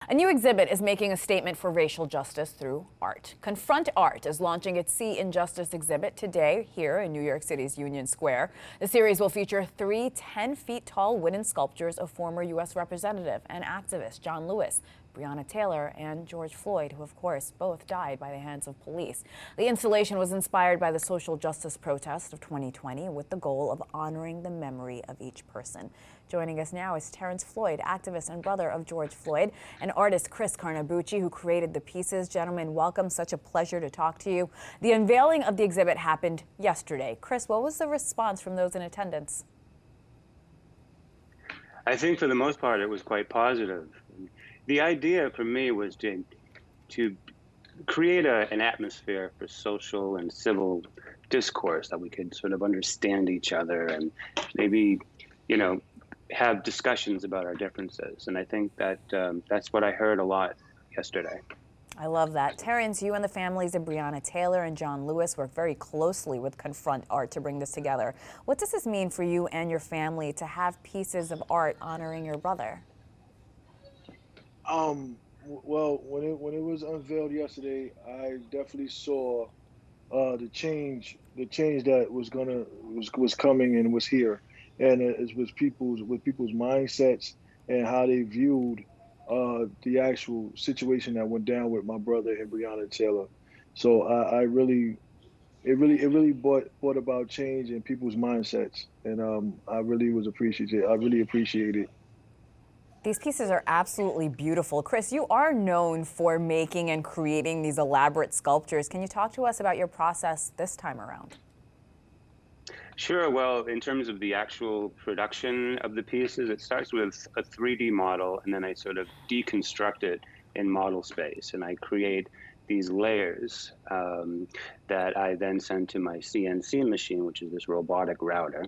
A new exhibit is making a statement for racial justice through art. ConfrontART is launching its SeeInjustice exhibit today here in New York City's Union Square. The series will feature three 10-feet-tall wooden sculptures of former U.S. Representative and activist John Lewis, Breonna Taylor, and George Floyd, who of course both died by the hands of police. The installation was inspired by the social justice protest of 2020 with the goal of honoring the memory of each person. Joining us now is Terrence Floyd, activist and brother of George Floyd, and artist Chris Carnabuci, who created the pieces. Gentlemen, welcome. Such a pleasure to talk to you. The unveiling of the exhibit happened yesterday. Chris, what was the response from those in attendance? I think for the most part, it was quite positive. The idea for me was to create an atmosphere for social and civil discourse that we could sort of understand each other and maybe, have discussions about our differences. And I think that that's what I heard a lot yesterday. I love that. Terrence, you and the families of Breonna Taylor and John Lewis worked very closely with ConfrontART to bring this together. What does this mean for you and your family to have pieces of art honoring your brother? Well, when it was unveiled yesterday, I definitely saw the change that was coming and was here, and it was people's mindsets and how they viewed the actual situation that went down with my brother and Breonna Taylor. So it really brought about change in people's mindsets, and I really was appreciative. I really appreciate it. These pieces are absolutely beautiful. Chris, you are known for making and creating these elaborate sculptures. Can you talk to us about your process this time around? Sure. Well, in terms of the actual production of the pieces, it starts with a 3D model, and then I sort of deconstruct it in model space, and I create these layers that I then send to my CNC machine, which is this robotic router,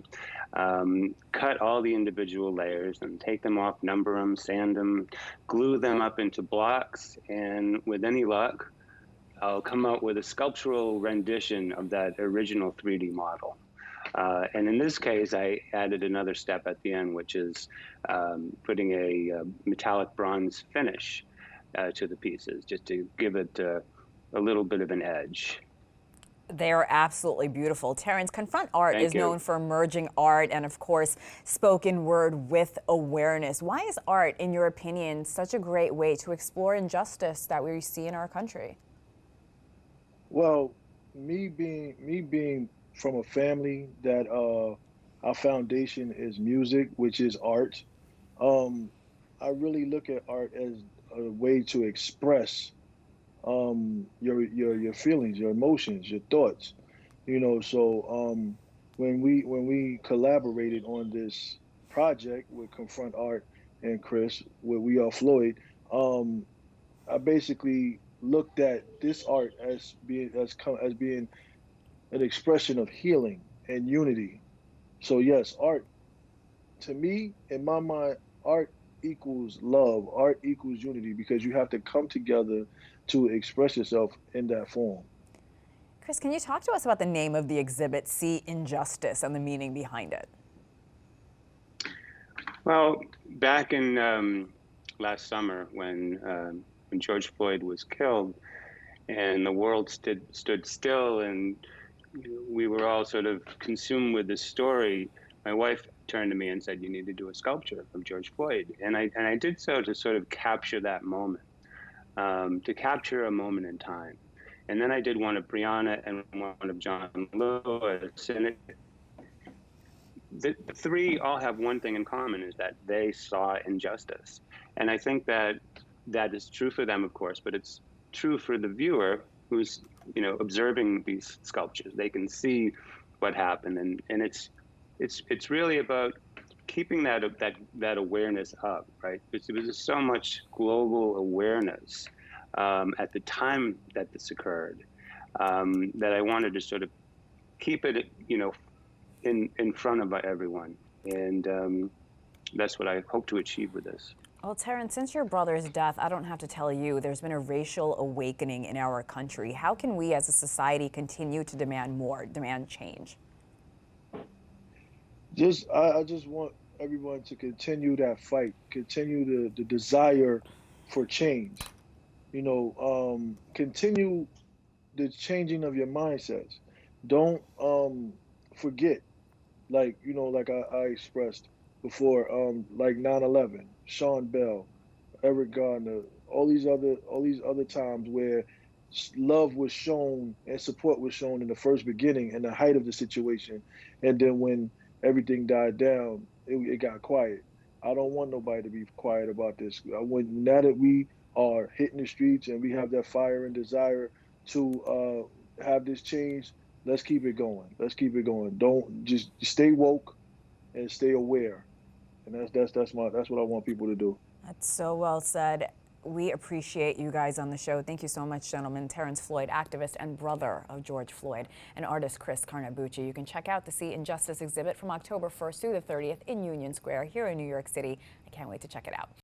cut all the individual layers and take them off, number them, sand them, glue them up into blocks, and with any luck, I'll come out with a sculptural rendition of that original 3D model. And in this case, I added another step at the end, which is putting a metallic bronze finish to the pieces, just to give it a little bit of an edge. They are absolutely beautiful. Terrence, ConfrontART is known for merging art and, of course, spoken word with awareness. Why is art, in your opinion, such a great way to explore injustice that we see in our country? Well, me being from a family that our foundation is music, which is art, I really look at art as a way to express your feelings, your emotions, your thoughts. So when we collaborated on this project with ConfrontART and Chris, with We Are Floyd, I basically looked at this art as being an expression of healing and unity. So yes, art, to me, in my mind, art equals love, art equals unity, because you have to come together to express yourself in that form. Chris, can you talk to us about the name of the exhibit, SeeInjustice, and the meaning behind it? Well, back in last summer when George Floyd was killed and the world stood still and we were all sort of consumed with this story, my wife turned to me and said, "You need to do a sculpture of George Floyd." And I did so to sort of capture that moment, to capture a moment in time. And then I did one of Breonna and one of John Lewis. And the three all have one thing in common, is that they saw injustice. And I think that is true for them, of course, but it's true for the viewer who's observing these sculptures. They can see what happened, and it's really about keeping that awareness up, right? Because there was so much global awareness at the time that this occurred that I wanted to sort of keep it, in front of everyone, and that's what I hope to achieve with this. Well, Terrence, since your brother's death, I don't have to tell you, there's been a racial awakening in our country. How can we as a society continue to demand more, demand change? I just want everyone to continue that fight, continue the desire for change. Continue the changing of your mindsets. Don't forget, like I expressed before, like 9/11, Sean Bell, Eric Gardner, all these other times where love was shown and support was shown in the first beginning and the height of the situation, and then when everything died down, it got quiet. I don't want nobody to be quiet about this. Now that we are hitting the streets and we have that fire and desire to have this change, let's keep it going. Let's keep it going. Don't just stay woke and stay aware, and that's what I want people to do. That's so well said. We appreciate you guys on the show. Thank you so much, gentlemen. Terrence Floyd, activist and brother of George Floyd, and artist Chris Carnabuci. You can check out the SeeInjustice exhibit from October 1st through the 30th in Union Square here in New York City. I can't wait to check it out.